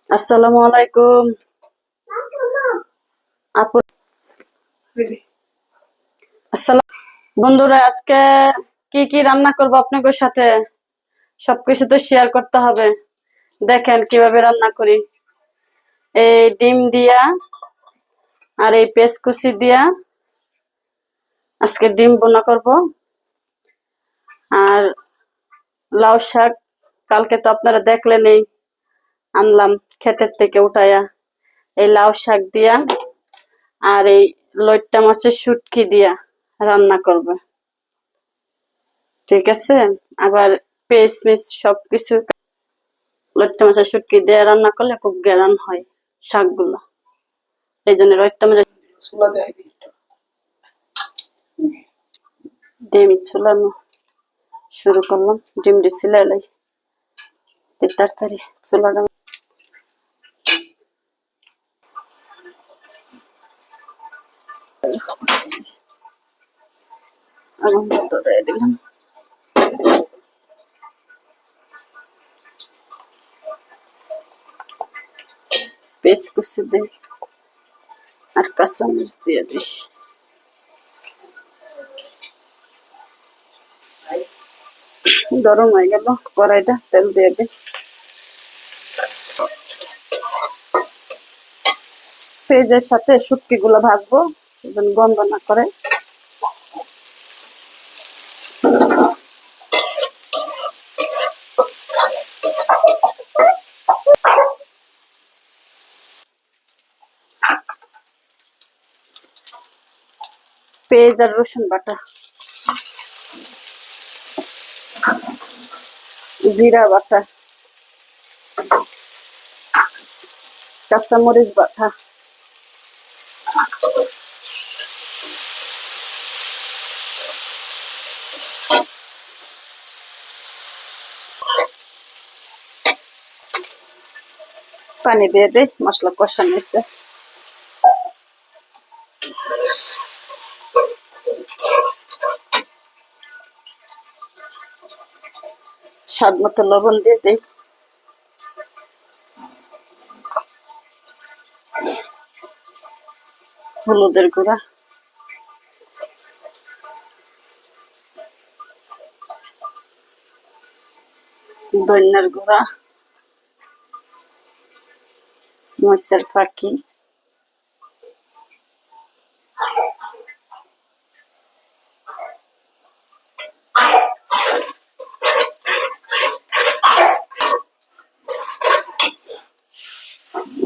আসসালামু আলাইকুম আপু। আসসালাম বন্ধুরা, আজকে কি কি রান্না করবো আপনাদের সাথে সবকিছু তো শেয়ার করতে হবে। দেখেন কিভাবে রান্না করি। এই ডিম দিয়া আর এই পেঁয়াজ কুচি দিয়া আজকে ডিম বোনা করব। আর লাউ শাক কালকে তো আপনারা দেখলেনই, আনলাম ক্ষেতের থেকে উঠাইয়া। এই লাউ শাক দিয়া আর এই লইট্টা মাছের শুটকি দিয়া রান্না করবে, ঠিক আছে। আবার পেঁয়াজ মিস সবকিছু লইট্টা মাছের শুটকি দিয়ে রান্না করলে খুব গ্রান হয় শাকগুলো। এই জন্য লইট্টা মাছের ডিম চুলানো শুরু করলাম। ডিমটি ছিলাই তাড়াতাড়ি চুলাটা আগুন ধরে দিলাম। পেঁয়াজ কুচি দিই আর কাঁচামরিচ দিয়ে দিই। গরম হয়ে গেল কড়াইটা, তেল দিয়ে দিই। পেঁয়াজের সাথে শুটকি গুলো ভাজবো গন্ধ না করে। পেঁয়াজ আর রসুন বাটা, জিরা বাটা, কাঁচামরিচ বাটা, পানি দিয়ে দিই। মশলা কষানো হয়েছে। স্বাদ মতো লবণ দিয়ে দিই। হলুদের গুঁড়া, ধনিয়ার গুঁড়া, মরিচের ফাঁকি,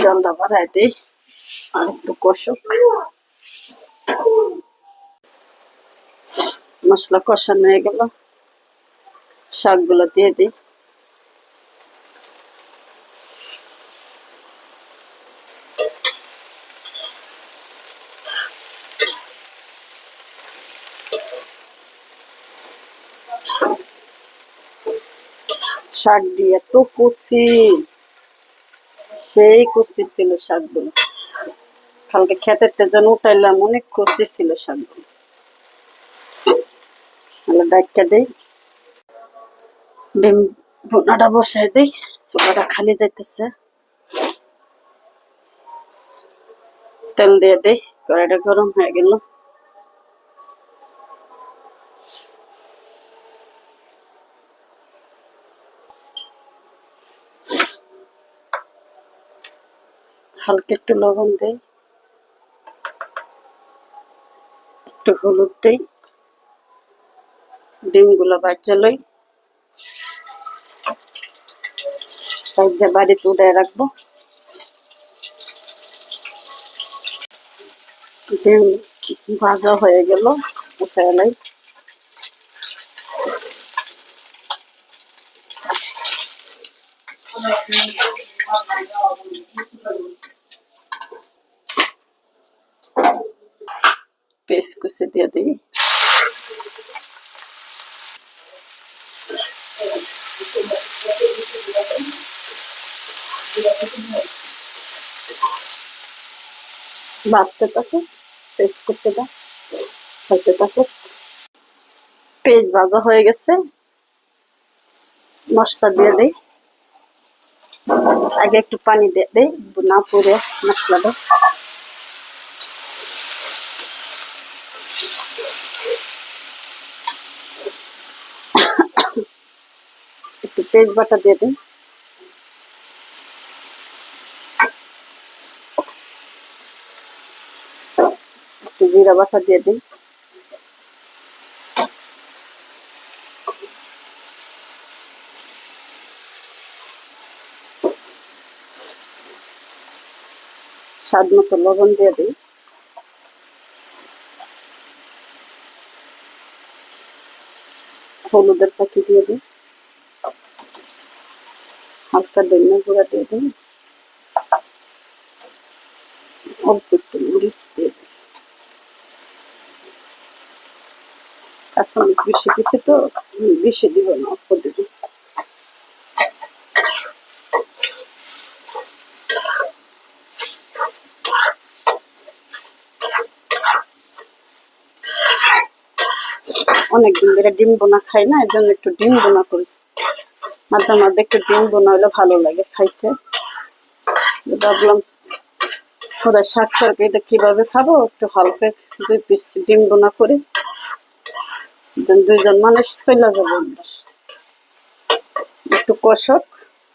জলটা বাড়াই দিই আর একটু কষুক। মশলা কষানো হয়ে গেল, শাকগুলো দিয়ে দিই। শাক দিয়ে এত কুচি, সেই কুচি ছিল শাকগুলো। কালকে ক্ষেতের জন্য উঠাইলাম, অনেক কুচি ছিল শাকগুলো। ডাক্কা দিই, ডিম ভুনাটা বসাই দিই। চুলাটা খালি যাইতেছে, তেল দিয়ে দিই। কড়াইটা গরম হয়ে গেল। হালকা একটু লবণ দিই, একটু হলুদ দিই। ডিমগুলো বাচ্চা লই, বাড়িতে উঠে রাখবো। ডিম ভাজা হয়ে গেল, উঠায় লাই। পেস্ট কুচি দিয়ে দিই। বাড়তে থাকে, পেস্ট কুচিটা হইতে থাকে। পেঁয়াজ ভাজা হয়ে গেছে, মশলা দিয়ে দিই। আগে একটু পানি দিয়ে দেই না পুড়ে মশলাটা। একটু তেজপাতা দিয়ে দিই, একটু জিরা বাটা দিয়ে দিই, স্বাদ মতো লবণ দিয়ে দিই, হলুদের পাখি দিয়ে দিই, হালকা ধনিয়া গুঁড়া দিয়ে দিই, অল্প একটু মরিচ দিয়ে দিই। কাঁচামরিচ বেশি দিছি তো বেশি দিব না, অল্প দিব। অনেকদিন ধরে ডিম বোনা খাই না, এর জন্য একটু ডিম বোনা করি। মাঝে মাঝে একটু ডিম বোনা হলে ভালো লাগে খাইতে। ভাবলাম ওরা শাক তরকারিটা কিভাবে খাবো, একটু হালকা 2 পিস ডিম বোনা করে 2 জন মানুষ চলে যাবো। একটু কষক,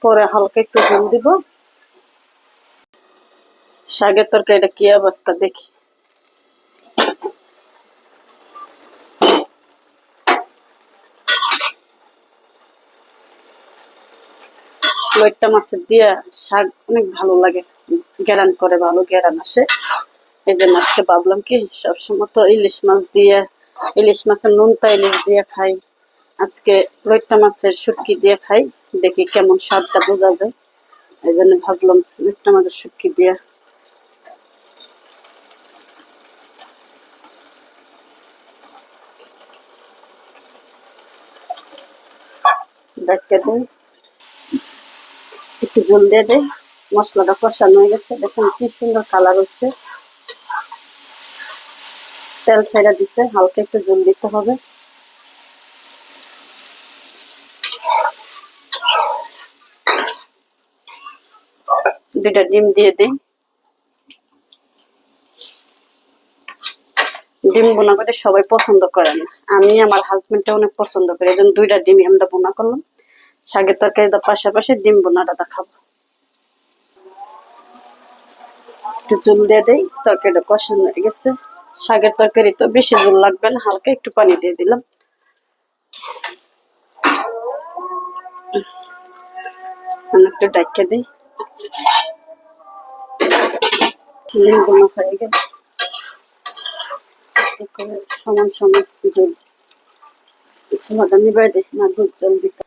পরে হালকা একটু ঝোল দিব। শাকের তরকারিটা কি অবস্থা দেখি। লইট্টা মাছের দিয়া শাক অনেক ভালো লাগে, গ্যারান করে, ভালো গ্যারান আসে। এই যে মাছকে ভাবলাম কি সবসময় তো ইলিশ মাছ দিয়ে, ইলিশ মাছের নোনতা ইলিশ দিয়ে খাই, আজকে লইট্টা মাছের শুটকি দিয়ে খাই, দেখি কেমন স্বাদটা বোঝা যায়। এই জন্য ভাবলাম লইট্টা মাছের শুটকি দিয়ে। দেখতে দিই, একটু জল দিয়ে দেয়, মশলাটা কষানো হয়ে গেছে। দেখুন কি সুন্দর কালার হচ্ছে, তেল ছেড়ে দিচ্ছে। হালকা একটু জল দিতে হবে। দুইটা ডিম দিয়ে দিই। ডিম বোনা করে সবাই পছন্দ করে না, আমি আমার হাজবেন্ডটা অনেক পছন্দ করে, এই জন্য 2টা ডিমই আমরা বোনা করলাম। শাকের তরকারিটার পাশাপাশি ডিম বোনাটা খাবো। একটু জল দিয়ে দেই, তরকারিটা কষানো হয়ে গেছে। শাকের তরকারি তো বেশি জল লাগবে না, হালকা একটু পানি দিয়ে দিলাম। একটু ডাইকা দিই। ডিম বোনা হয়ে গেল, সমান সমান জল কিছু মাথা নিবাই দেয় না, দুধ জল দিতে।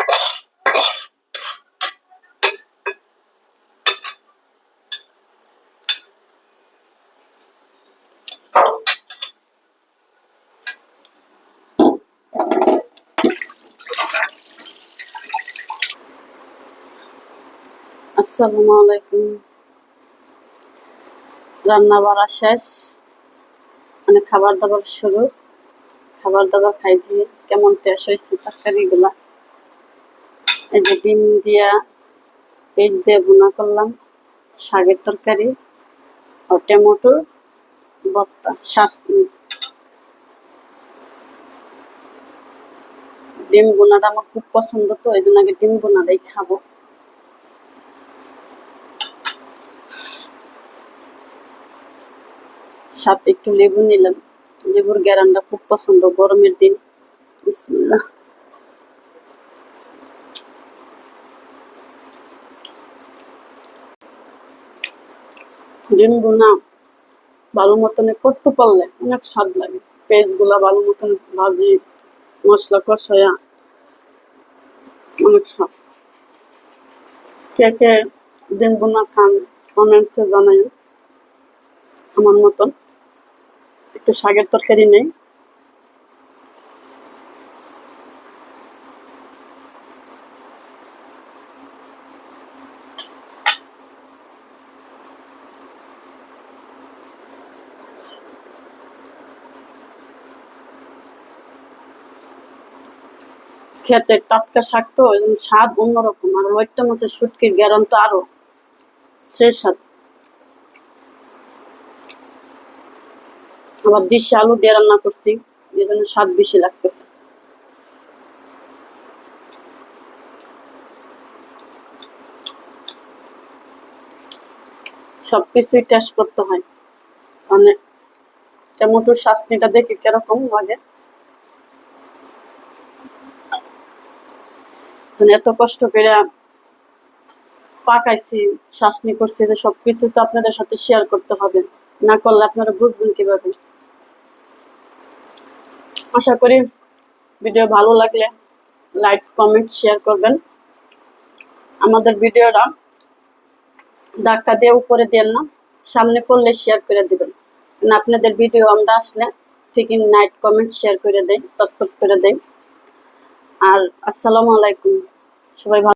আসসালামু আলাইকুম। রান্না বাড়া শেষ, মানে খাবার দাবার শুরু। খাবার দাবার খাই দিয়ে কেমন টেস্ট হয়েছে তরকারি গুলা। এই যে ডিম দিয়া পেঁয়াজ দিয়ে বোনা করলাম, শাকের তরকারি ও টমেটো ভর্তা। ডিম বোনাটা আমার খুব পছন্দ, তো এই জন্য আগে ডিম বোনাটাই খাবো। সাথে একটু লেবু নিলাম, লেবুর গ্যারানটা খুব পছন্দ গরমের দিন। বিসমিল্লাহ। ডিম বোনা ভালো মতন করতে পারলে অনেক স্বাদ লাগে। পেঁয়াজ গুলা ভালো মতন ভাজি, মশলা কষায়া অনেক স্বাদ। কে কে ডিম বোনা খান কমেন্টসে জানাই। আমার মতন একটু শাকের তরকারি নেই, খেতে টাটকা শাক তো স্বাদ অন্যরকম। আর লইট্টা মাছের শুটকির গ্যারান তো আরো। সেই স্বাদ। আবার দেশি আলু দিয়ে রান্না করছি, এই জন্য স্বাদ বেশি লাগতেছে। সবকিছুই টেস্ট করতে হয়, মানে টমেটোর শাসনিটা দেখে কিরকম লাগে। মানে এত কষ্ট করে পাকাইছি, শাসনি করছি, যে সবকিছু তো আপনাদের সাথে শেয়ার করতে হবে, না করলে আপনারা বুঝবেন কিভাবে। আশা করি ভিডিও ভালো লাগলে লাইক কমেন্ট শেয়ার করবেন। আমাদের ভিডিওটা ধাক্কা দিয়ে উপরে দেন না, সামনে পড়লে শেয়ার করে দিবেন। আপনাদের ভিডিও আমরা আসলে ঠিকই লাইক কমেন্ট শেয়ার করে দেই, সাবস্ক্রাইব করে দেই। আর আসসালামু আলাইকুম, সবাই ভালো।